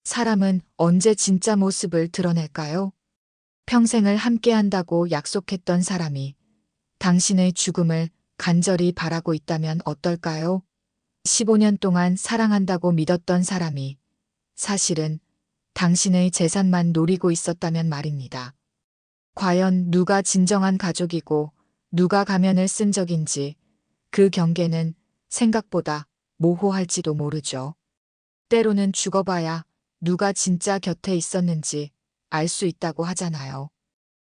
사람은 언제 진짜 모습을 드러낼까요? 평생을 함께한다고 약속했던 사람이 당신의 죽음을 간절히 바라고 있다면 어떨까요? 15년 동안 사랑한다고 믿었던 사람이 사실은 당신의 재산만 노리고 있었다면 말입니다. 과연 누가 진정한 가족이고 누가 가면을 쓴 적인지 그 경계는 생각보다 모호할지도 모르죠. 때로는 죽어봐야 누가 진짜 곁에 있었는지 알 수 있다고 하잖아요.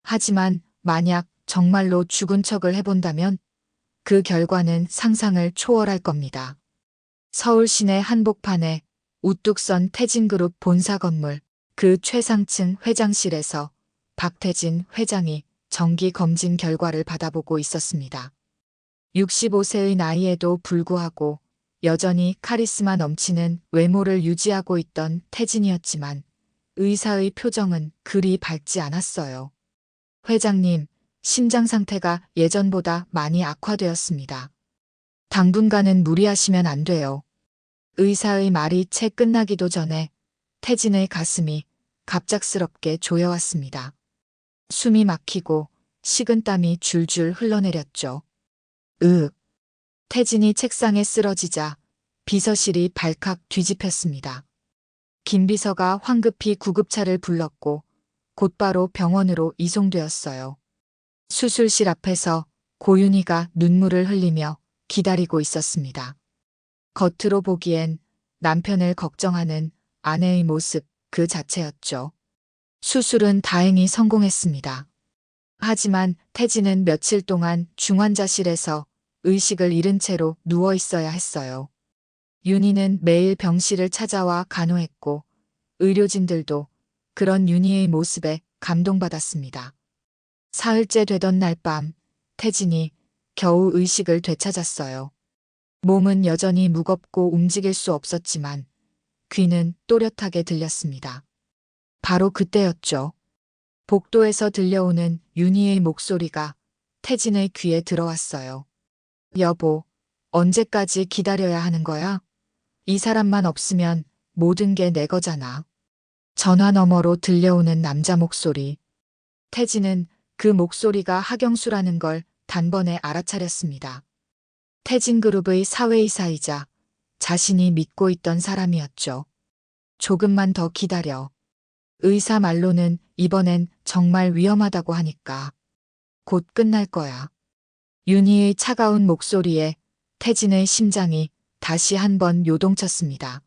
하지만 만약 정말로 죽은 척을 해본다면 그 결과는 상상을 초월할 겁니다. 서울 시내 한복판에 우뚝 선 태진그룹 본사 건물 그 최상층 회장실에서 박태진 회장이 정기 검진 결과를 받아보고 있었습니다. 65세의 나이에도 불구하고 여전히 카리스마 넘치는 외모를 유지하고 있던 태진이었지만 의사의 표정은 그리 밝지 않았어요. 회장님, 심장 상태가 예전보다 많이 악화되었습니다. 당분간은 무리하시면 안 돼요. 의사의 말이 채 끝나기도 전에 태진의 가슴이 갑작스럽게 조여왔습니다. 숨이 막히고 식은땀이 줄줄 흘러내렸죠. 태진이 책상에 쓰러지자 비서실이 발칵 뒤집혔습니다. 김 비서가 황급히 구급차를 불렀고 곧바로 병원으로 이송되었어요. 수술실 앞에서 고윤희가 눈물을 흘리며 기다리고 있었습니다. 겉으로 보기엔 남편을 걱정하는 아내의 모습 그 자체였죠. 수술은 다행히 성공했습니다. 하지만 태진은 며칠 동안 중환자실에서 의식을 잃은 채로 누워 있어야 했어요. 윤희는 매일 병실을 찾아와 간호했고 의료진들도 그런 윤희의 모습에 감동받았습니다. 사흘째 되던 날 밤 태진이 겨우 의식을 되찾았어요. 몸은 여전히 무겁고 움직일 수 없었지만 귀는 또렷하게 들렸습니다. 바로 그때였죠. 복도에서 들려오는 윤희의 목소리가 태진의 귀에 들어왔어요. 여보, 언제까지 기다려야 하는 거야? 이 사람만 없으면 모든 게 내 거잖아. 전화 너머로 들려오는 남자 목소리. 태진은 그 목소리가 하경수라는 걸 단번에 알아차렸습니다. 태진그룹의 사회이사이자 자신이 믿고 있던 사람이었죠. 조금만 더 기다려. 의사 말로는 이번엔 정말 위험하다고 하니까. 곧 끝날 거야. 윤희의 차가운 목소리에 태진의 심장이 다시 한번 요동쳤습니다.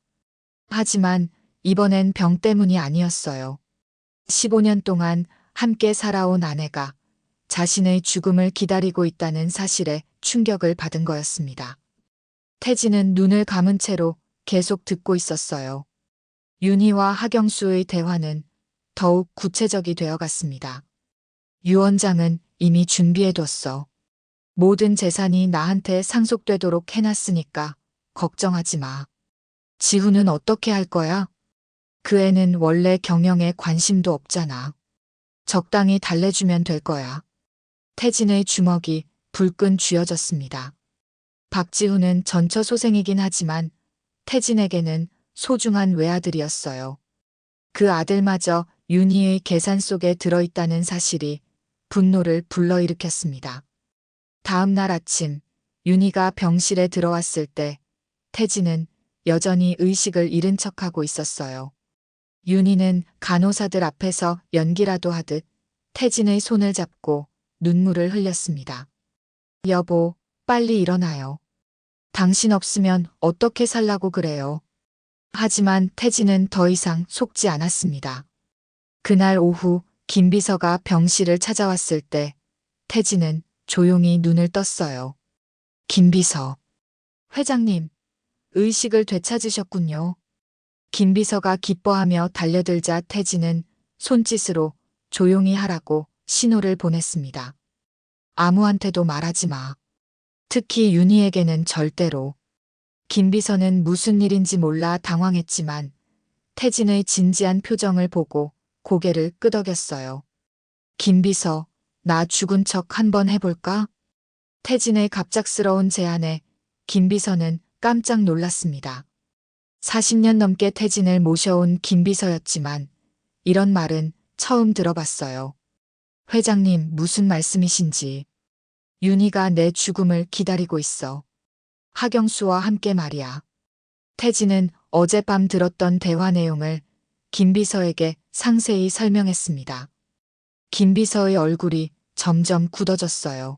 하지만 이번엔 병 때문이 아니었어요. 15년 동안 함께 살아온 아내가 자신의 죽음을 기다리고 있다는 사실에 충격을 받은 거였습니다. 태진은 눈을 감은 채로 계속 듣고 있었어요. 윤희와 하경수의 대화는 더욱 구체적이 되어갔습니다. 유 원장은 이미 준비해뒀어. 모든 재산이 나한테 상속되도록 해놨으니까 걱정하지 마. 지훈은 어떻게 할 거야? 그 애는 원래 경영에 관심도 없잖아. 적당히 달래주면 될 거야. 태진의 주먹이 불끈 쥐어졌습니다. 박지훈은 전처소생이긴 하지만 태진에게는 소중한 외아들이었어요. 그 아들마저 윤희의 계산 속에 들어있다는 사실이 분노를 불러일으켰습니다. 다음 날 아침 윤희가 병실에 들어왔을 때 태진은 여전히 의식을 잃은 척하고 있었어요. 윤희는 간호사들 앞에서 연기라도 하듯 태진의 손을 잡고 눈물을 흘렸습니다. 여보, 빨리 일어나요. 당신 없으면 어떻게 살라고 그래요. 하지만 태진은 더 이상 속지 않았습니다. 그날 오후 김 비서가 병실을 찾아왔을 때 태진은 조용히 눈을 떴어요. 김 비서. 회장님, 의식을 되찾으셨군요. 김 비서가 기뻐하며 달려들자 태진은 손짓으로 조용히 하라고 신호를 보냈습니다. 아무한테도 말하지 마. 특히 윤희에게는 절대로. 김 비서는 무슨 일인지 몰라 당황했지만 태진의 진지한 표정을 보고 고개를 끄덕였어요. 김 비서, 나 죽은 척 한번 해볼까? 태진의 갑작스러운 제안에 김 비서는 깜짝 놀랐습니다. 40년 넘게 태진을 모셔온 김비서였지만 이런 말은 처음 들어봤어요. 회장님, 무슨 말씀이신지. 윤희가 내 죽음을 기다리고 있어. 하경수와 함께 말이야. 태진은 어젯밤 들었던 대화 내용을 김비서에게 상세히 설명했습니다. 김비서의 얼굴이 점점 굳어졌어요.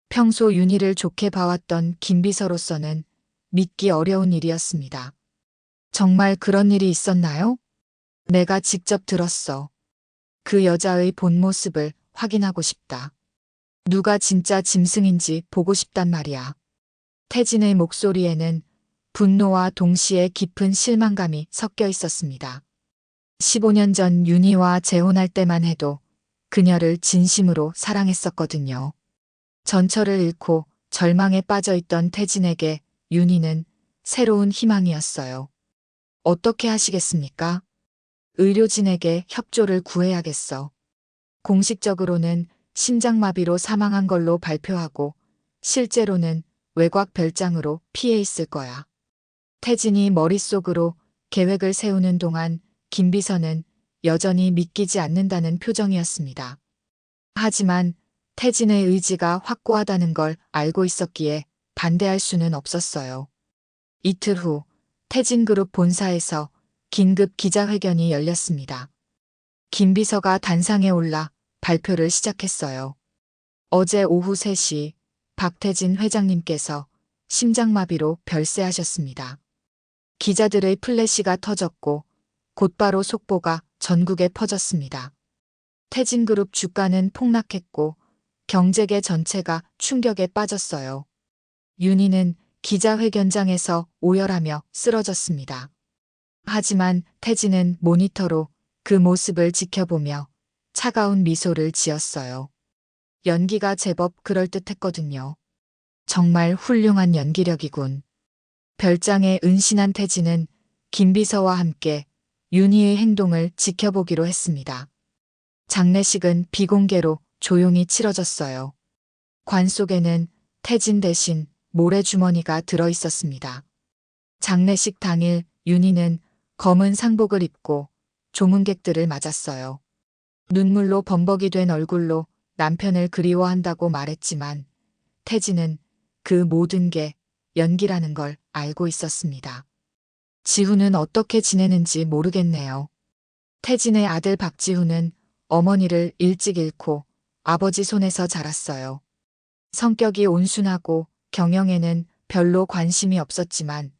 평소 윤희를 좋게 봐왔던 김비서로서는 믿기 어려운 일이었습니다. 정말 그런 일이 있었나요? 내가 직접 들었어. 그 여자의 본 모습을 확인하고 싶다. 누가 진짜 짐승인지 보고 싶단 말이야. 태진의 목소리에는 분노와 동시에 깊은 실망감이 섞여 있었습니다. 15년 전 윤희와 재혼할 때만 해도 그녀를 진심으로 사랑했었거든요. 전철을 잃고 절망에 빠져 있던 태진에게 윤희는 새로운 희망이었어요. 어떻게 하시겠습니까? 의료진에게 협조를 구해야겠어. 공식적으로는 심장마비로 사망한 걸로 발표하고 실제로는 외곽 별장으로 피해 있을 거야. 태진이 머릿속으로 계획을 세우는 동안 김비서는 여전히 믿기지 않는다는 표정이었습니다. 하지만 태진의 의지가 확고하다는 걸 알고 있었기에 반대할 수는 없었어요. 이틀 후 태진그룹 본사에서 긴급 기자회견이 열렸습니다. 김비서가 단상에 올라 발표를 시작했어요. 어제 오후 3시 박태진 회장님께서 심장마비로 별세하셨습니다. 기자들의 플래시가 터졌고 곧바로 속보가 전국에 퍼졌습니다. 태진그룹 주가는 폭락했고 경제계 전체가 충격에 빠졌어요. 윤희는 기자회견장에서 오열하며 쓰러졌습니다. 하지만 태진은 모니터로 그 모습을 지켜보며 차가운 미소를 지었어요. 연기가 제법 그럴듯했거든요. 정말 훌륭한 연기력이군. 별장에 은신한 태진은 김비서와 함께 윤희의 행동을 지켜보기로 했습니다. 장례식은 비공개로 조용히 치러졌어요. 관 속에는 태진 대신 모래주머니가 들어 있었습니다. 장례식 당일 윤희는 검은 상복을 입고 조문객들을 맞았어요. 눈물로 범벅이 된 얼굴로 남편을 그리워한다고 말했지만 태진은 그 모든 게 연기라는 걸 알고 있었습니다. 지훈은 어떻게 지내는지 모르겠네요. 태진의 아들 박지훈은 어머니를 일찍 잃고 아버지 손에서 자랐어요. 성격이 온순하고 경영에는 별로 관심이 없었지만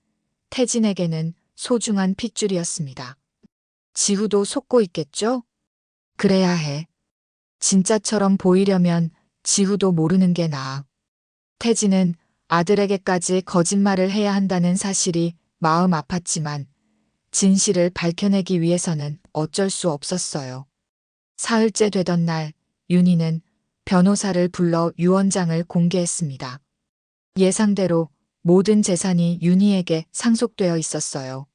태진에게는 소중한 핏줄이었습니다. 지후도 속고 있겠죠? 그래야 해. 진짜처럼 보이려면 지후도 모르는 게 나아. 태진은 아들에게까지 거짓말을 해야 한다는 사실이 마음 아팠지만 진실을 밝혀내기 위해서는 어쩔 수 없었어요. 사흘째 되던 날 윤희는 변호사를 불러 유언장을 공개했습니다. 예상대로 모든 재산이 윤희에게 상속되어 있었어요.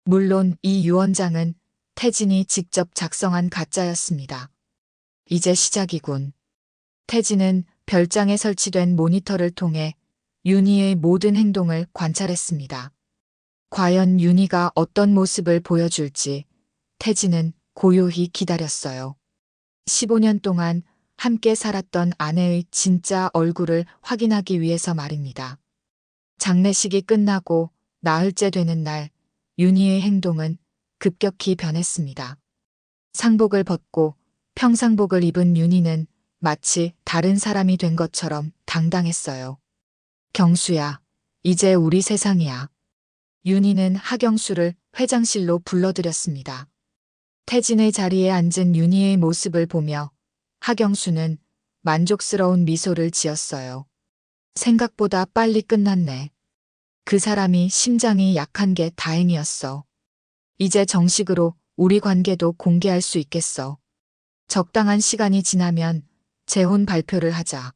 물론 이 유언장은 태진이 직접 작성한 가짜였습니다. 이제 시작이군. 태진은 별장에 설치된 모니터를 통해 윤희의 모든 행동을 관찰했습니다. 과연 윤희가 어떤 모습을 보여줄지 태진은 고요히 기다렸어요. 15년 동안 함께 살았던 아내의 진짜 얼굴을 확인하기 위해서 말입니다. 장례식이 끝나고 나흘째 되는 날 윤희의 행동은 급격히 변했습니다. 상복을 벗고 평상복을 입은 윤희는 마치 다른 사람이 된 것처럼 당당했어요. 경수야, 이제 우리 세상이야. 윤희는 하경수를 회장실로 불러들였습니다. 태진의 자리에 앉은 윤희의 모습을 보며 하경수는 만족스러운 미소를 지었어요. 생각보다 빨리 끝났네. 그 사람이 심장이 약한 게 다행이었어. 이제 정식으로 우리 관계도 공개할 수 있겠어. 적당한 시간이 지나면 재혼 발표를 하자.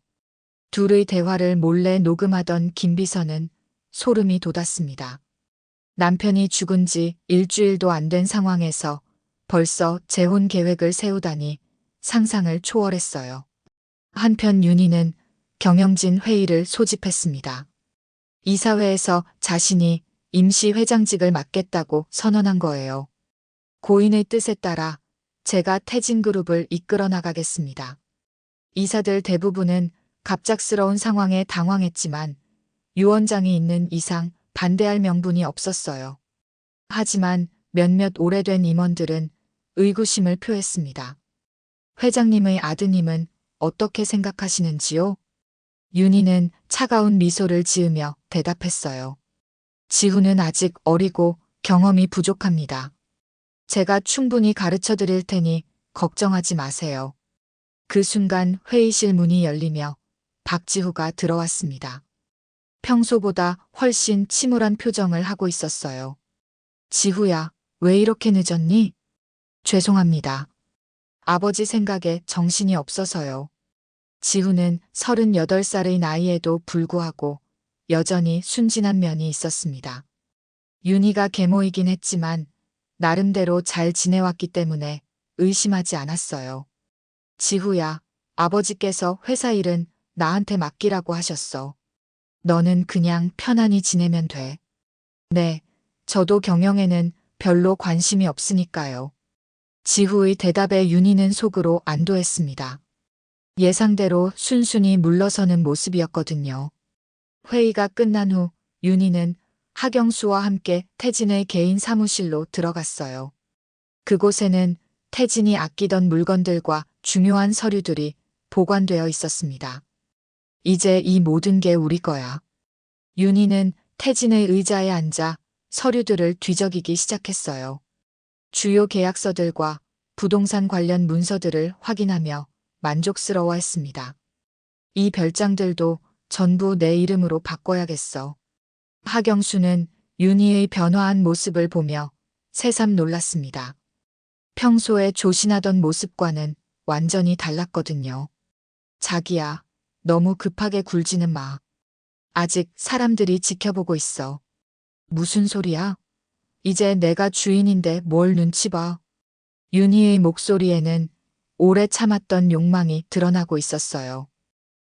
둘의 대화를 몰래 녹음하던 김비서는 소름이 돋았습니다. 남편이 죽은 지 일주일도 안 된 상황에서 벌써 재혼 계획을 세우다니 상상을 초월했어요. 한편 윤희는 경영진 회의를 소집했습니다. 이사회에서 자신이 임시 회장직을 맡겠다고 선언한 거예요. 고인의 뜻에 따라 제가 태진그룹을 이끌어 나가겠습니다. 이사들 대부분은 갑작스러운 상황에 당황했지만 유 원장이 있는 이상 반대할 명분이 없었어요. 하지만 몇몇 오래된 임원들은 의구심을 표했습니다. 회장님의 아드님은 어떻게 생각하시는지요? 윤희는 차가운 미소를 지으며 대답했어요. 지훈은 아직 어리고 경험이 부족합니다. 제가 충분히 가르쳐 드릴 테니 걱정하지 마세요. 그 순간 회의실 문이 열리며 박지후가 들어왔습니다. 평소보다 훨씬 침울한 표정을 하고 있었어요. 지후야, 왜 이렇게 늦었니? 죄송합니다. 아버지 생각에 정신이 없어서요. 지후는 38살의 나이에도 불구하고 여전히 순진한 면이 있었습니다. 윤희가 계모이긴 했지만 나름대로 잘 지내왔기 때문에 의심하지 않았어요. 지후야, 아버지께서 회사 일은 나한테 맡기라고 하셨어. 너는 그냥 편안히 지내면 돼. 네, 저도 경영에는 별로 관심이 없으니까요. 지후의 대답에 윤희는 속으로 안도했습니다. 예상대로 순순히 물러서는 모습이었거든요. 회의가 끝난 후 윤희는 하경수와 함께 태진의 개인 사무실로 들어갔어요. 그곳에는 태진이 아끼던 물건들과 중요한 서류들이 보관되어 있었습니다. 이제 이 모든 게 우리 거야. 윤희는 태진의 의자에 앉아 서류들을 뒤적이기 시작했어요. 주요 계약서들과 부동산 관련 문서들을 확인하며 만족스러워했습니다. 이 별장들도 전부 내 이름으로 바꿔야겠어. 하경수는 윤희의 변화한 모습을 보며 새삼 놀랐습니다. 평소에 조신하던 모습과는 완전히 달랐거든요. 자기야, 너무 급하게 굴지는 마. 아직 사람들이 지켜보고 있어. 무슨 소리야? 이제 내가 주인인데 뭘 눈치 봐. 윤희의 목소리에는 오래 참았던 욕망이 드러나고 있었어요.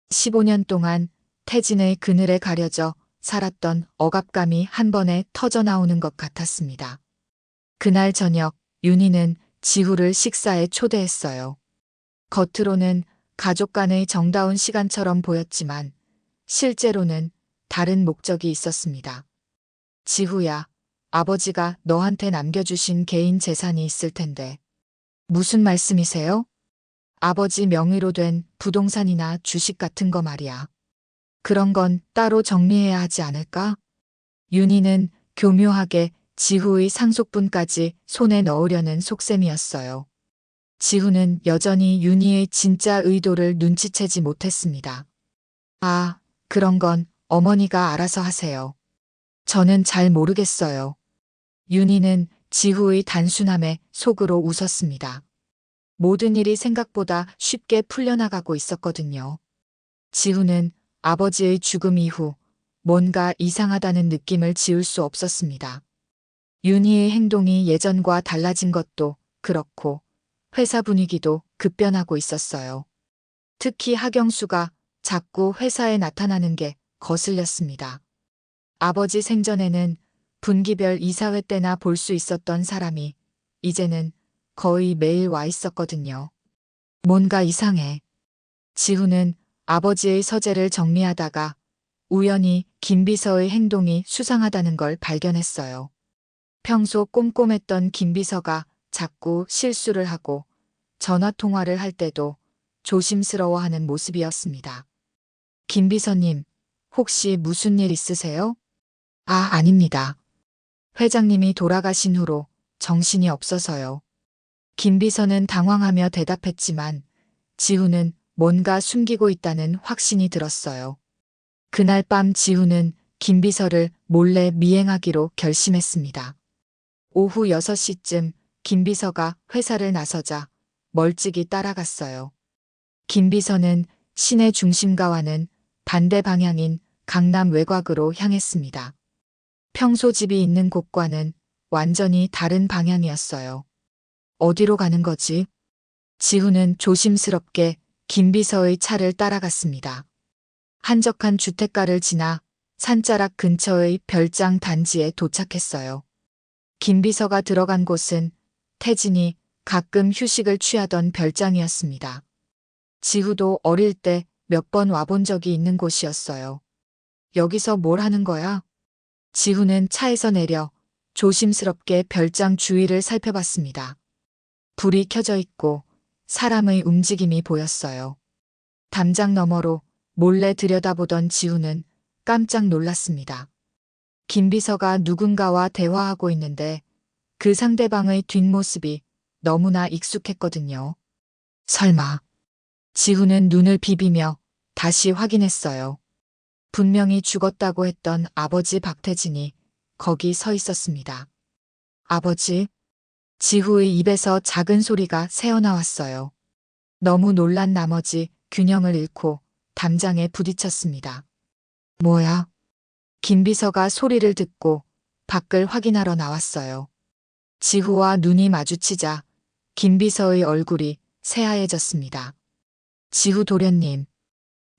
15년 동안 태진의 그늘에 가려져 살았던 억압감이 한 번에 터져나오는 것 같았습니다. 그날 저녁 윤희는 지후를 식사에 초대했어요. 겉으로는 가족 간의 정다운 시간처럼 보였지만 실제로는 다른 목적이 있었습니다. 지후야, 아버지가 너한테 남겨주신 개인 재산이 있을 텐데. 무슨 말씀이세요? 아버지 명의로 된 부동산이나 주식 같은 거 말이야. 그런 건 따로 정리해야 하지 않을까? 윤희는 교묘하게 지후의 상속분까지 손에 넣으려는 속셈이었어요. 지후는 여전히 윤희의 진짜 의도를 눈치채지 못했습니다. 아, 그런 건 어머니가 알아서 하세요. 저는 잘 모르겠어요. 윤희는 지후의 단순함에 속으로 웃었습니다. 모든 일이 생각보다 쉽게 풀려나가고 있었거든요. 지후는 아버지의 죽음 이후 뭔가 이상하다는 느낌을 지울 수 없었습니다. 윤희의 행동이 예전과 달라진 것도 그렇고 회사 분위기도 급변하고 있었어요. 특히 하경수가 자꾸 회사에 나타나는 게 거슬렸습니다. 아버지 생전에는 분기별 이사회 때나 볼 수 있었던 사람이 이제는 거의 매일 와 있었거든요. 뭔가 이상해. 지후는 아버지의 서재를 정리하다가 우연히 김 비서의 행동이 수상하다는 걸 발견했어요. 평소 꼼꼼했던 김 비서가 자꾸 실수를 하고 전화 통화를 할 때도 조심스러워하는 모습이었습니다. 김 비서님, 혹시 무슨 일 있으세요? 아, 아닙니다. 회장님이 돌아가신 후로 정신이 없어서요. 김 비서는 당황하며 대답했지만 지후는 뭔가 숨기고 있다는 확신이 들었어요. 그날 밤 지후는 김 비서를 몰래 미행하기로 결심했습니다. 오후 6시쯤 김 비서가 회사를 나서자 멀찍이 따라갔어요. 김 비서는 시내 중심가와는 반대 방향인 강남 외곽으로 향했습니다. 평소 집이 있는 곳과는 완전히 다른 방향이었어요. 어디로 가는 거지? 지후는 조심스럽게 김 비서의 차를 따라갔습니다. 한적한 주택가를 지나 산자락 근처의 별장 단지에 도착했어요. 김비서가 들어간 곳은 태진이 가끔 휴식을 취하던 별장이었습니다. 지후도 어릴 때 몇 번 와본 적이 있는 곳이었어요. 여기서 뭘 하는 거야? 지후는 차에서 내려 조심스럽게 별장 주위를 살펴봤습니다. 불이 켜져 있고 사람의 움직임이 보였어요. 담장 너머로 몰래 들여다보던 지후는 깜짝 놀랐습니다. 김비서가 누군가와 대화하고 있는데 그 상대방의 뒷모습이 너무나 익숙했거든요. 설마. 지후는 눈을 비비며 다시 확인했어요. 분명히 죽었다고 했던 아버지 박태진이 거기 서 있었습니다. 아버지? 지후의 입에서 작은 소리가 새어나왔어요. 너무 놀란 나머지 균형을 잃고 담장에 부딪혔습니다. 뭐야? 김비서가 소리를 듣고 밖을 확인하러 나왔어요. 지후와 눈이 마주치자 김비서의 얼굴이 새하얘졌습니다. 지후 도련님,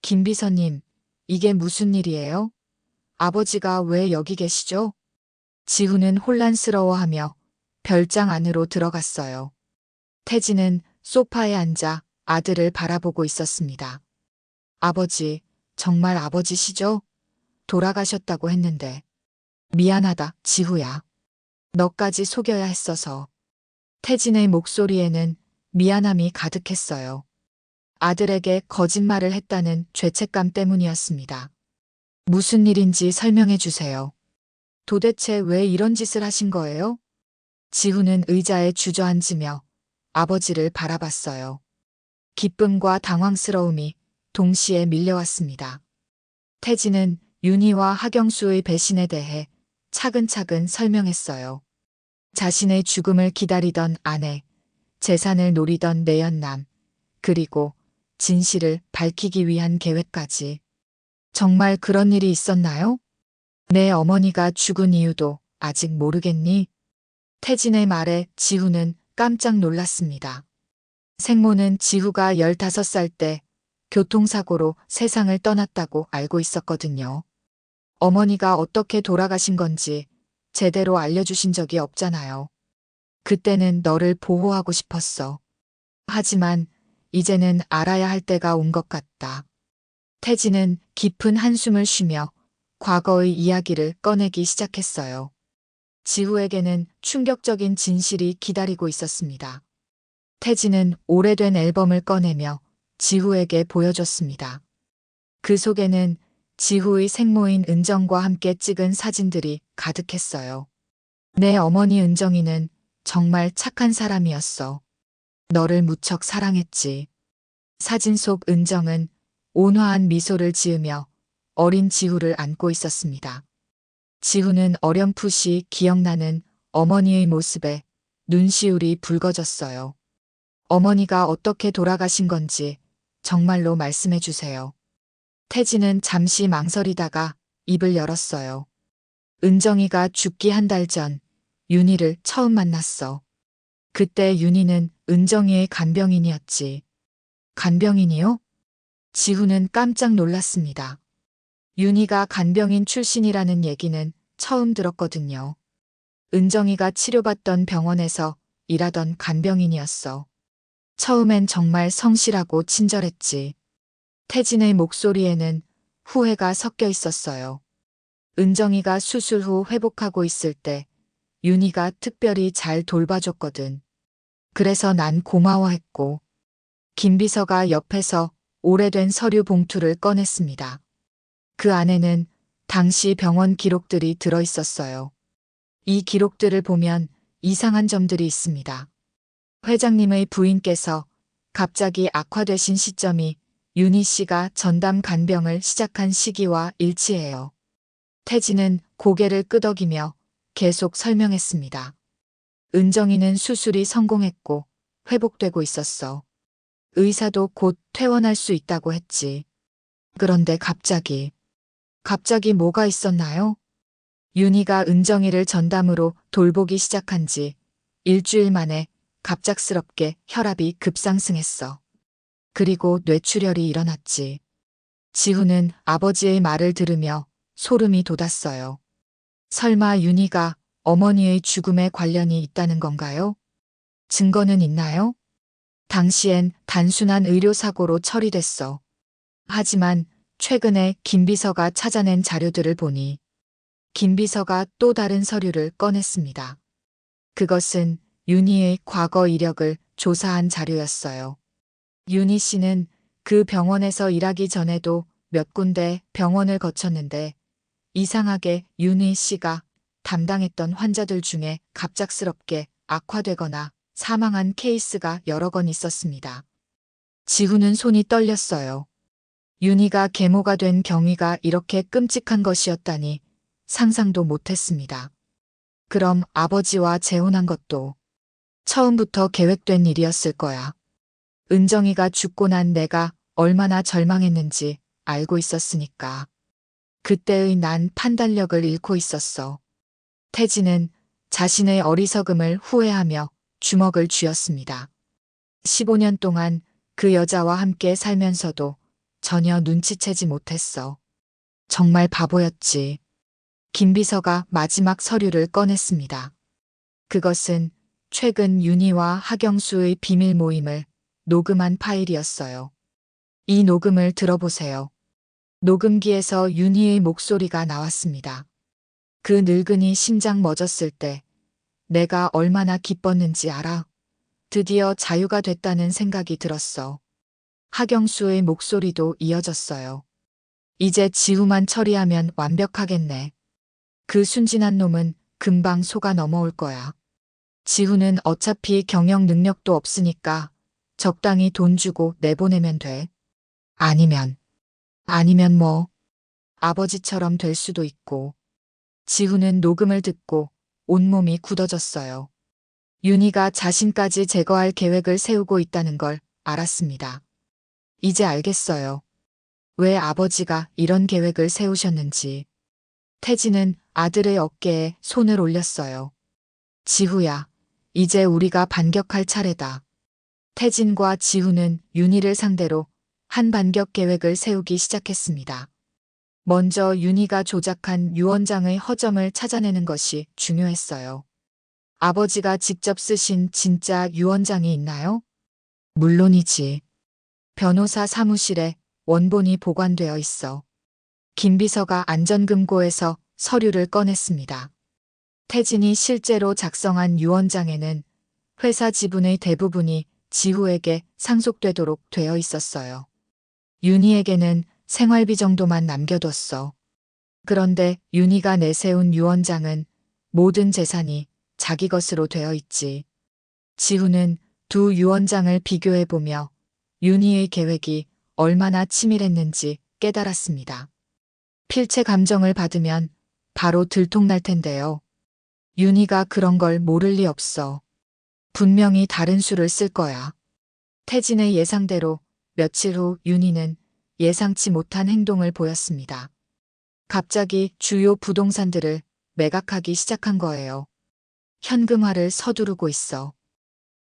김비서님, 이게 무슨 일이에요? 아버지가 왜 여기 계시죠? 지후는 혼란스러워하며 별장 안으로 들어갔어요. 태진은 소파에 앉아 아들을 바라보고 있었습니다. 아버지, 정말 아버지시죠? 돌아가셨다고 했는데. 미안하다, 지후야. 너까지 속여야 했어서. 태진의 목소리에는 미안함이 가득했어요. 아들에게 거짓말을 했다는 죄책감 때문이었습니다. 무슨 일인지 설명해 주세요. 도대체 왜 이런 짓을 하신 거예요? 지후는 의자에 주저앉으며 아버지를 바라봤어요. 기쁨과 당황스러움이 동시에 밀려왔습니다. 태진은 윤희와 하경수의 배신에 대해 차근차근 설명했어요. 자신의 죽음을 기다리던 아내, 재산을 노리던 내연남, 그리고 진실을 밝히기 위한 계획까지. 정말 그런 일이 있었나요? 내 어머니가 죽은 이유도 아직 모르겠니? 태진의 말에 지후는 깜짝 놀랐습니다. 생모는 지후가 15살 때 교통사고로 세상을 떠났다고 알고 있었거든요. 어머니가 어떻게 돌아가신 건지 제대로 알려주신 적이 없잖아요. 그때는 너를 보호하고 싶었어. 하지만 이제는 알아야 할 때가 온 것 같다. 태진은 깊은 한숨을 쉬며 과거의 이야기를 꺼내기 시작했어요. 지후에게는 충격적인 진실이 기다리고 있었습니다. 태진은 오래된 앨범을 꺼내며 지후에게 보여줬습니다. 그 속에는 지후의 생모인 은정과 함께 찍은 사진들이 가득했어요. 내 어머니 은정이는 정말 착한 사람이었어. 너를 무척 사랑했지. 사진 속 은정은 온화한 미소를 지으며 어린 지후를 안고 있었습니다. 지후는 어렴풋이 기억나는 어머니의 모습에 눈시울이 붉어졌어요. 어머니가 어떻게 돌아가신 건지 정말로 말씀해 주세요. 태진은 잠시 망설이다가 입을 열었어요. 은정이가 죽기 한 달 전 윤희를 처음 만났어. 그때 윤희는 은정이의 간병인이었지. 간병인이요? 지후는 깜짝 놀랐습니다. 윤희가 간병인 출신이라는 얘기는 처음 들었거든요. 은정이가 치료받던 병원에서 일하던 간병인이었어. 처음엔 정말 성실하고 친절했지. 태진의 목소리에는 후회가 섞여 있었어요. 은정이가 수술 후 회복하고 있을 때 윤희가 특별히 잘 돌봐줬거든. 그래서 난 고마워했고. 김비서가 옆에서 오래된 서류 봉투를 꺼냈습니다. 그 안에는 당시 병원 기록들이 들어 있었어요. 이 기록들을 보면 이상한 점들이 있습니다. 회장님의 부인께서 갑자기 악화되신 시점이 윤희 씨가 전담 간병을 시작한 시기와 일치해요. 태진은 고개를 끄덕이며 계속 설명했습니다. 은정이는 수술이 성공했고 회복되고 있었어. 의사도 곧 퇴원할 수 있다고 했지. 그런데 갑자기 뭐가 있었나요? 윤희가 은정이를 전담으로 돌보기 시작한 지 일주일 만에 갑작스럽게 혈압이 급상승했어. 그리고 뇌출혈이 일어났지. 지후는 아버지의 말을 들으며 소름이 돋았어요. 설마 윤희가 어머니의 죽음에 관련이 있다는 건가요? 증거는 있나요? 당시엔 단순한 의료사고로 처리됐어. 하지만 최근에 김 비서가 찾아낸 자료들을 보니 김 비서가 또 다른 서류를 꺼냈습니다. 그것은 윤희의 과거 이력을 조사한 자료였어요. 윤희 씨는 그 병원에서 일하기 전에도 몇 군데 병원을 거쳤는데 이상하게 윤희 씨가 담당했던 환자들 중에 갑작스럽게 악화되거나 사망한 케이스가 여러 건 있었습니다. 지훈은 손이 떨렸어요. 윤희가 계모가 된 경위가 이렇게 끔찍한 것이었다니 상상도 못했습니다. 그럼 아버지와 재혼한 것도 처음부터 계획된 일이었을 거야. 은정이가 죽고 난 내가 얼마나 절망했는지 알고 있었으니까. 그때의 난 판단력을 잃고 있었어. 태진은 자신의 어리석음을 후회하며 주먹을 쥐었습니다. 15년 동안 그 여자와 함께 살면서도 전혀 눈치채지 못했어. 정말 바보였지. 김 비서가 마지막 서류를 꺼냈습니다. 그것은 최근 윤희와 하경수의 비밀 모임을 녹음한 파일이었어요. 이 녹음을 들어보세요. 녹음기에서 윤희의 목소리가 나왔습니다. 그 늙은이 심장 멎었을 때 내가 얼마나 기뻤는지 알아? 드디어 자유가 됐다는 생각이 들었어. 하경수의 목소리도 이어졌어요. 이제 지우만 처리하면 완벽하겠네. 그 순진한 놈은 금방 속아 넘어올 거야. 지우는 어차피 경영 능력도 없으니까 적당히 돈 주고 내보내면 돼. 아니면 뭐 아버지처럼 될 수도 있고. 지우는 녹음을 듣고 온몸이 굳어졌어요. 윤희가 자신까지 제거할 계획을 세우고 있다는 걸 알았습니다. 이제 알겠어요. 왜 아버지가 이런 계획을 세우셨는지. 태진은 아들의 어깨에 손을 올렸어요. 지후야, 이제 우리가 반격할 차례다. 태진과 지후는 윤희를 상대로 한 반격 계획을 세우기 시작했습니다. 먼저 윤희가 조작한 유언장의 허점을 찾아내는 것이 중요했어요. 아버지가 직접 쓰신 진짜 유언장이 있나요? 물론이지. 변호사 사무실에 원본이 보관되어 있어. 김 비서가 안전금고에서 서류를 꺼냈습니다. 태진이 실제로 작성한 유언장에는 회사 지분의 대부분이 지후에게 상속되도록 되어 있었어요. 윤희에게는 생활비 정도만 남겨뒀어. 그런데 윤희가 내세운 유언장은 모든 재산이 자기 것으로 되어 있지. 지후는 두 유언장을 비교해보며 윤희의 계획이 얼마나 치밀했는지 깨달았습니다. 필체 감정을 받으면 바로 들통날 텐데요. 윤희가 그런 걸 모를 리 없어. 분명히 다른 수를 쓸 거야. 태진의 예상대로 며칠 후 윤희는 예상치 못한 행동을 보였습니다. 갑자기 주요 부동산들을 매각하기 시작한 거예요. 현금화를 서두르고 있어.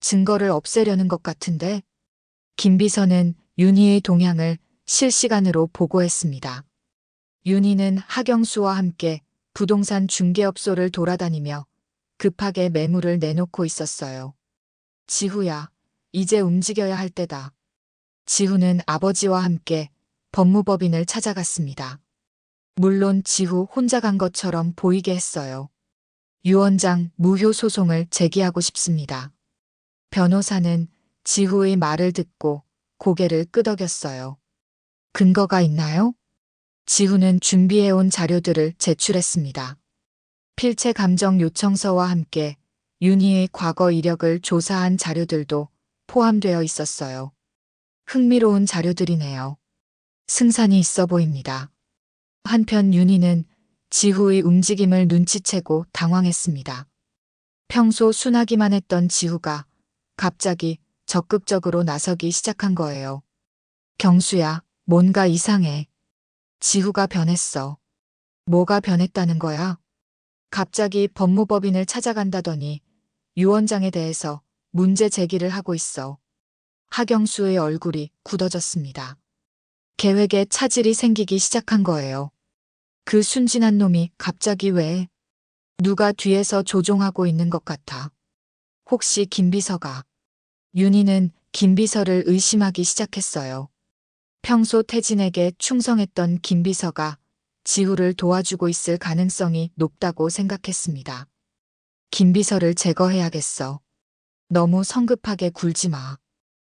증거를 없애려는 것 같은데. 김 비서는 윤희의 동향을 실시간으로 보고했습니다. 윤희는 하경수와 함께 부동산 중개업소를 돌아다니며 급하게 매물을 내놓고 있었어요. 지후야, 이제 움직여야 할 때다. 지후는 아버지와 함께 법무법인을 찾아갔습니다. 물론 지후 혼자 간 것처럼 보이게 했어요. 유언장 무효 소송을 제기하고 싶습니다. 변호사는 지후의 말을 듣고 고개를 끄덕였어요. 근거가 있나요? 지후는 준비해온 자료들을 제출했습니다. 필체 감정 요청서와 함께 윤희의 과거 이력을 조사한 자료들도 포함되어 있었어요. 흥미로운 자료들이네요. 승산이 있어 보입니다. 한편 윤희는 지후의 움직임을 눈치채고 당황했습니다. 평소 순하기만 했던 지후가 갑자기 적극적으로 나서기 시작한 거예요. 경수야, 뭔가 이상해. 지후가 변했어. 뭐가 변했다는 거야? 갑자기 법무법인을 찾아간다더니 유언장에 대해서 문제 제기를 하고 있어. 하경수의 얼굴이 굳어졌습니다. 계획에 차질이 생기기 시작한 거예요. 그 순진한 놈이 갑자기 왜? 누가 뒤에서 조종하고 있는 것 같아. 혹시 김비서가? 윤희는 김비서를 의심하기 시작했어요. 평소 태진에게 충성했던 김비서가 지우를 도와주고 있을 가능성이 높다고 생각했습니다. 김비서를 제거해야겠어. 너무 성급하게 굴지 마.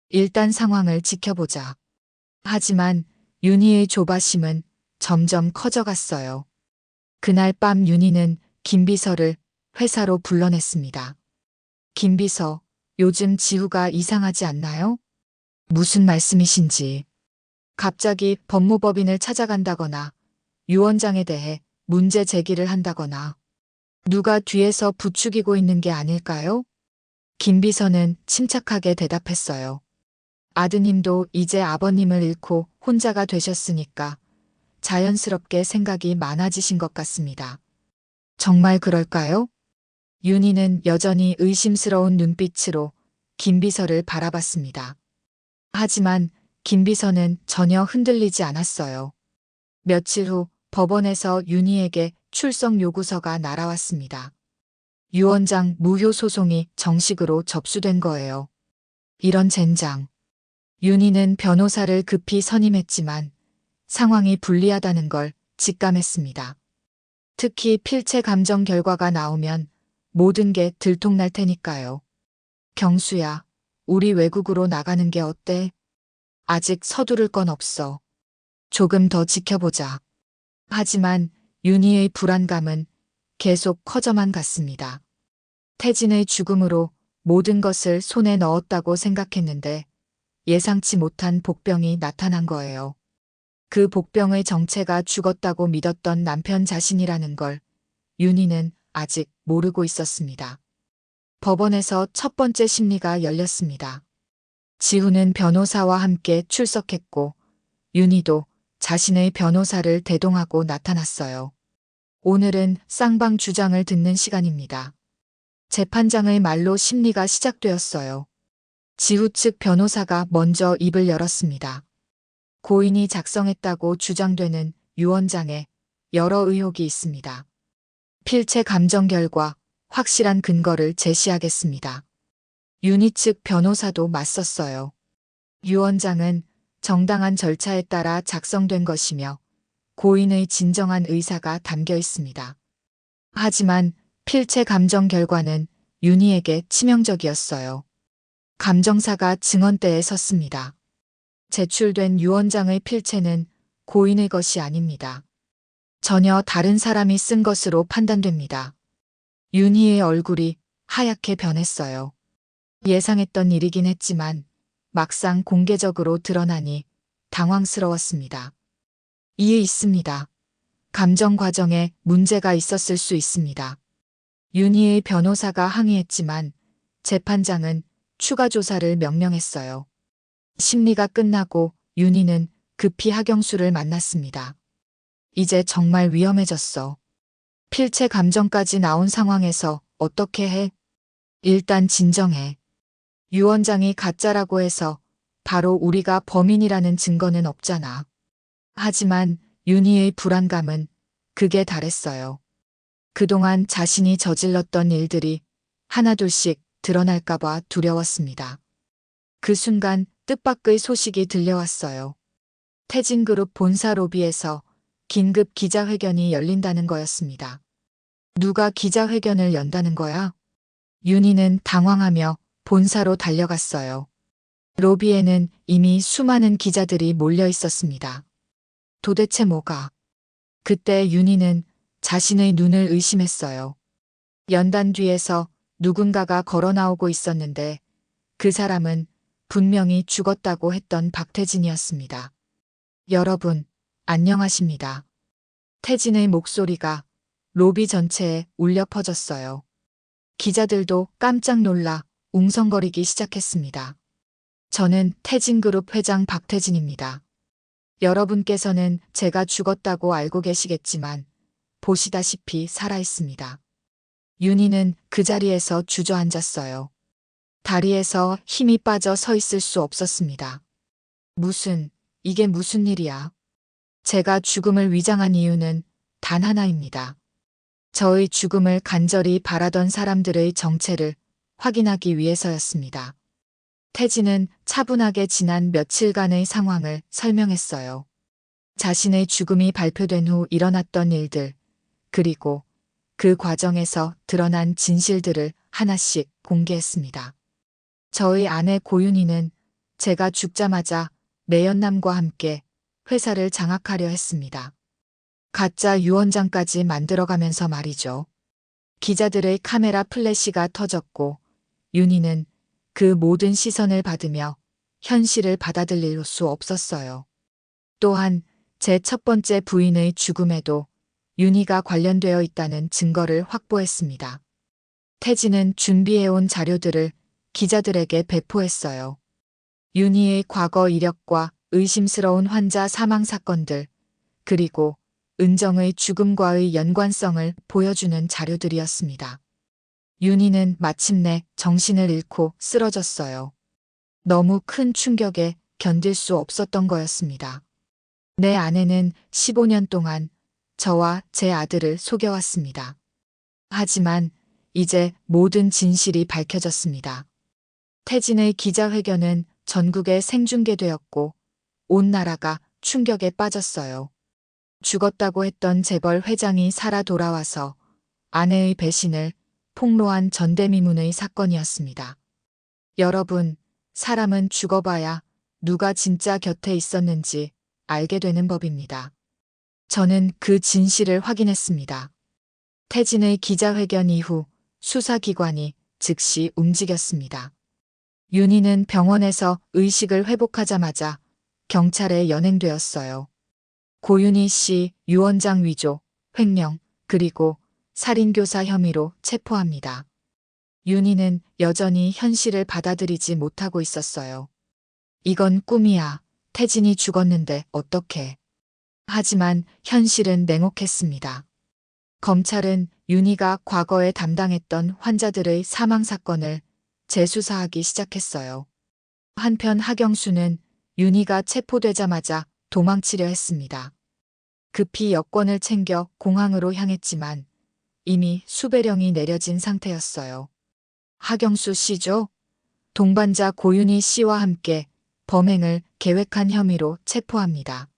일단 상황을 지켜보자. 하지만 윤희의 조바심은 점점 커져갔어요. 그날 밤 윤희는 김비서를 회사로 불러냈습니다. 김비서, 요즘 지우가 이상하지 않나요? 무슨 말씀이신지. 갑자기 법무법인을 찾아간다거나 유 원장에 대해 문제 제기를 한다거나 누가 뒤에서 부추기고 있는 게 아닐까요? 김비서는 침착하게 대답했어요. 아드님도 이제 아버님을 잃고 혼자가 되셨으니까 자연스럽게 생각이 많아지신 것 같습니다. 정말 그럴까요? 윤희는 여전히 의심스러운 눈빛으로 김비서를 바라봤습니다. 하지만 김비서는 전혀 흔들리지 않았어요. 며칠 후 법원에서 윤희에게 출석 요구서가 날아왔습니다. 유 원장 무효 소송이 정식으로 접수된 거예요. 이런 젠장. 윤희는 변호사를 급히 선임했지만 상황이 불리하다는 걸 직감했습니다. 특히 필체 감정 결과가 나오면 모든 게 들통날 테니까요. 경수야, 우리 외국으로 나가는 게 어때? 아직 서두를 건 없어. 조금 더 지켜보자. 하지만 윤희의 불안감은 계속 커져만 갔습니다. 태진의 죽음으로 모든 것을 손에 넣었다고 생각했는데 예상치 못한 복병이 나타난 거예요. 그 복병의 정체가 죽었다고 믿었던 남편 자신이라는 걸 윤희는 아직 모르고 있었습니다. 법원에서 첫 번째 심리가 열렸습니다. 지우는 변호사와 함께 출석했고 윤희도 자신의 변호사를 대동하고 나타났어요. 오늘은 쌍방 주장을 듣는 시간입니다. 재판장의 말로 심리가 시작되었어요. 지우 측 변호사가 먼저 입을 열었습니다. 고인이 작성했다고 주장되는 유 원장에 여러 의혹이 있습니다. 필체 감정 결과 확실한 근거를 제시하겠습니다. 윤희 측 변호사도 맞섰어요. 유 원장은 정당한 절차에 따라 작성된 것이며 고인의 진정한 의사가 담겨 있습니다. 하지만 필체 감정 결과는 윤희에게 치명적이었어요. 감정사가 증언대에 섰습니다. 제출된 유 원장의 필체는 고인의 것이 아닙니다. 전혀 다른 사람이 쓴 것으로 판단됩니다. 윤희의 얼굴이 하얗게 변했어요. 예상했던 일이긴 했지만 막상 공개적으로 드러나니 당황스러웠습니다. 이에 있습니다. 감정 과정에 문제가 있었을 수 있습니다. 윤희의 변호사가 항의했지만 재판장은 추가 조사를 명령했어요. 심리가 끝나고 윤희는 급히 하경수를 만났습니다. 이제 정말 위험해졌어. 필체 감정까지 나온 상황에서 어떻게 해? 일단 진정해. 유 원장이 가짜라고 해서 바로 우리가 범인이라는 증거는 없잖아. 하지만 윤희의 불안감은 극에 달했어요. 그동안 자신이 저질렀던 일들이 하나둘씩 드러날까봐 두려웠습니다. 그 순간 뜻밖의 소식이 들려왔어요. 태진그룹 본사 로비에서 긴급 기자회견이 열린다는 거였습니다. 누가 기자회견을 연다는 거야? 윤희는 당황하며 본사로 달려갔어요. 로비에는 이미 수많은 기자들이 몰려 있었습니다. 도대체 뭐가? 그때 윤희는 자신의 눈을 의심했어요. 연단 뒤에서 누군가가 걸어 나오고 있었는데 그 사람은 분명히 죽었다고 했던 박태진이었습니다. 여러분, 안녕하십니다. 태진의 목소리가 로비 전체에 울려 퍼졌어요. 기자들도 깜짝 놀라 웅성거리기 시작했습니다. 저는 태진그룹 회장 박태진입니다. 여러분께서는 제가 죽었다고 알고 계시겠지만 보시다시피 살아있습니다. 윤희는 그 자리에서 주저앉았어요. 다리에서 힘이 빠져 서 있을 수 없었습니다. 이게 무슨 일이야? 제가 죽음을 위장한 이유는 단 하나입니다. 저의 죽음을 간절히 바라던 사람들의 정체를 확인하기 위해서였습니다. 태진은 차분하게 지난 며칠간의 상황을 설명했어요. 자신의 죽음이 발표된 후 일어났던 일들, 그리고 그 과정에서 드러난 진실들을 하나씩 공개했습니다. 저의 아내 고윤희는 제가 죽자마자 매연남과 함께 회사를 장악하려 했습니다. 가짜 유언장까지 만들어가면서 말이죠. 기자들의 카메라 플래시가 터졌고 윤희는 그 모든 시선을 받으며 현실을 받아들일 수 없었어요. 또한 제 첫 번째 부인의 죽음에도 윤희가 관련되어 있다는 증거를 확보했습니다. 태진은 준비해온 자료들을 기자들에게 배포했어요. 윤희의 과거 이력과 의심스러운 환자 사망 사건들, 그리고 은정의 죽음과의 연관성을 보여주는 자료들이었습니다. 윤희는 마침내 정신을 잃고 쓰러졌어요. 너무 큰 충격에 견딜 수 없었던 거였습니다. 내 아내는 15년 동안 저와 제 아들을 속여왔습니다. 하지만 이제 모든 진실이 밝혀졌습니다. 태진의 기자회견은 전국에 생중계되었고 온 나라가 충격에 빠졌어요. 죽었다고 했던 재벌 회장이 살아 돌아와서 아내의 배신을 폭로한 전대미문의 사건이었습니다. 여러분, 사람은 죽어봐야 누가 진짜 곁에 있었는지 알게 되는 법입니다. 저는 그 진실을 확인했습니다. 태진의 기자회견 이후 수사기관이 즉시 움직였습니다. 윤희는 병원에서 의식을 회복하자마자 경찰에 연행되었어요. 고윤희 씨 유언장 위조, 횡령, 그리고 살인교사 혐의로 체포합니다. 윤희는 여전히 현실을 받아들이지 못하고 있었어요. 이건 꿈이야. 태진이 죽었는데 어떡해. 하지만 현실은 냉혹했습니다. 검찰은 윤희가 과거에 담당했던 환자들의 사망 사건을 재수사하기 시작했어요. 한편 하경수는 윤희가 체포되자마자 도망치려 했습니다. 급히 여권을 챙겨 공항으로 향했지만 이미 수배령이 내려진 상태였어요. 하경수 씨죠? 동반자 고윤희 씨와 함께 범행을 계획한 혐의로 체포합니다.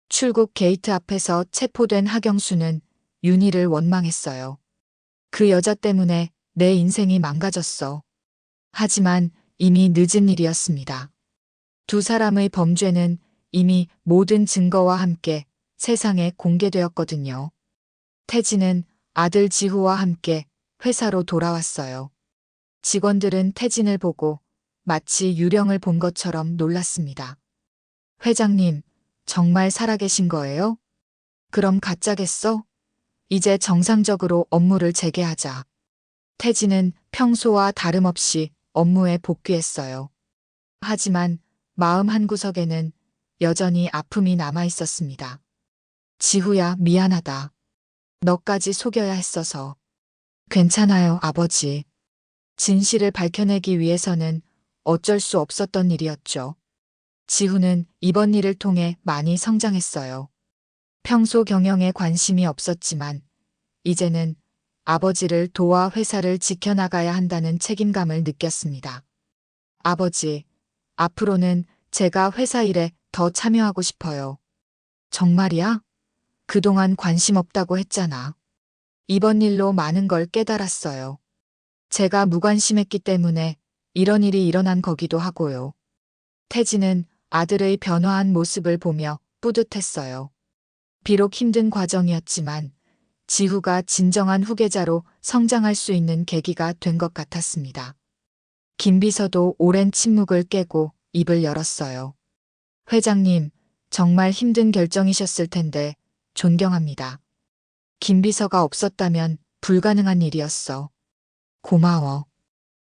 출국 게이트 앞에서 체포된 하경수는 윤희를 원망했어요. 그 여자 때문에 내 인생이 망가졌어. 하지만 이미 늦은 일이었습니다. 두 사람의 범죄는 이미 모든 증거와 함께 세상에 공개되었거든요. 태진은 아들 지후와 함께 회사로 돌아왔어요. 직원들은 태진을 보고 마치 유령을 본 것처럼 놀랐습니다. 회장님, 정말 살아계신 거예요? 그럼 가짜겠어? 이제 정상적으로 업무를 재개하자. 태진은 평소와 다름없이 업무에 복귀했어요. 하지만 마음 한구석에는 여전히 아픔이 남아 있었습니다. 지후야, 미안하다. 너까지 속여야 했어서. 괜찮아요, 아버지. 진실을 밝혀내기 위해서는 어쩔 수 없었던 일이었죠. 지후는 이번 일을 통해 많이 성장했어요. 평소 경영에 관심이 없었지만 이제는 아버지를 도와 회사를 지켜나가야 한다는 책임감을 느꼈습니다. 아버지, 앞으로는 제가 회사 일에 더 참여하고 싶어요. 정말이야? 그동안 관심 없다고 했잖아. 이번 일로 많은 걸 깨달았어요. 제가 무관심했기 때문에 이런 일이 일어난 거기도 하고요. 태진은 아들의 변화한 모습을 보며 뿌듯했어요. 비록 힘든 과정이었지만 지후가 진정한 후계자로 성장할 수 있는 계기가 된 것 같았습니다. 김 비서도 오랜 침묵을 깨고 입을 열었어요. 회장님, 정말 힘든 결정이셨을 텐데 존경합니다. 김 비서가 없었다면 불가능한 일이었어. 고마워.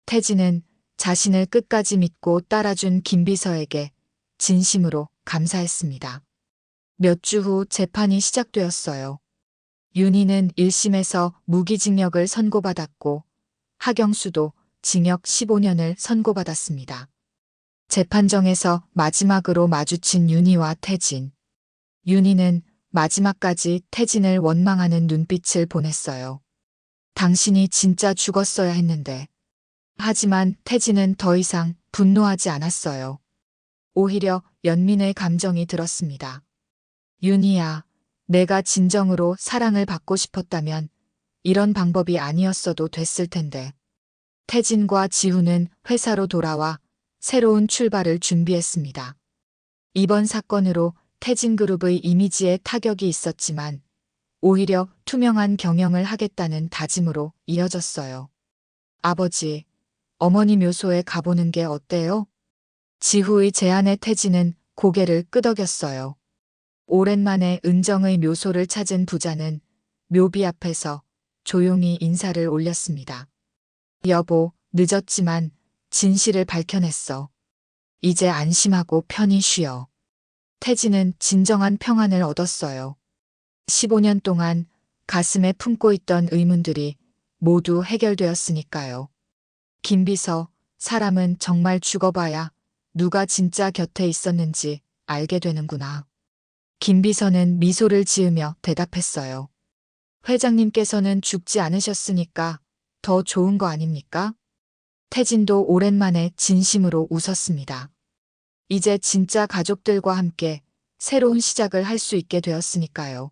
태진은 자신을 끝까지 믿고 따라준 김 비서에게 진심으로 감사했습니다. 몇 주 후 재판이 시작되었어요. 윤희는 1심에서 무기징역을 선고받았고 하경수도 징역 15년을 선고받았습니다. 재판정에서 마지막으로 마주친 윤희와 태진. 윤희는 마지막까지 태진을 원망하는 눈빛을 보냈어요. 당신이 진짜 죽었어야 했는데. 하지만 태진은 더 이상 분노하지 않았어요. 오히려 연민의 감정이 들었습니다. 윤희야, 내가 진정으로 사랑을 받고 싶었다면 이런 방법이 아니었어도 됐을 텐데. 태진과 지훈은 회사로 돌아와 새로운 출발을 준비했습니다. 이번 사건으로 태진그룹의 이미지에 타격이 있었지만 오히려 투명한 경영을 하겠다는 다짐으로 이어졌어요. 아버지, 어머니 묘소에 가보는 게 어때요? 지후의 제안에 태진은 고개를 끄덕였어요. 오랜만에 은정의 묘소를 찾은 부자는 묘비 앞에서 조용히 인사를 올렸습니다. 여보, 늦었지만 진실을 밝혀냈어. 이제 안심하고 편히 쉬어. 태진은 진정한 평안을 얻었어요. 15년 동안 가슴에 품고 있던 의문들이 모두 해결되었으니까요. 김비서, 사람은 정말 죽어봐야 누가 진짜 곁에 있었는지 알게 되는구나. 김비서는 미소를 지으며 대답했어요. 회장님께서는 죽지 않으셨으니까 더 좋은 거 아닙니까? 태진도 오랜만에 진심으로 웃었습니다. 이제 진짜 가족들과 함께 새로운 시작을 할 수 있게 되었으니까요.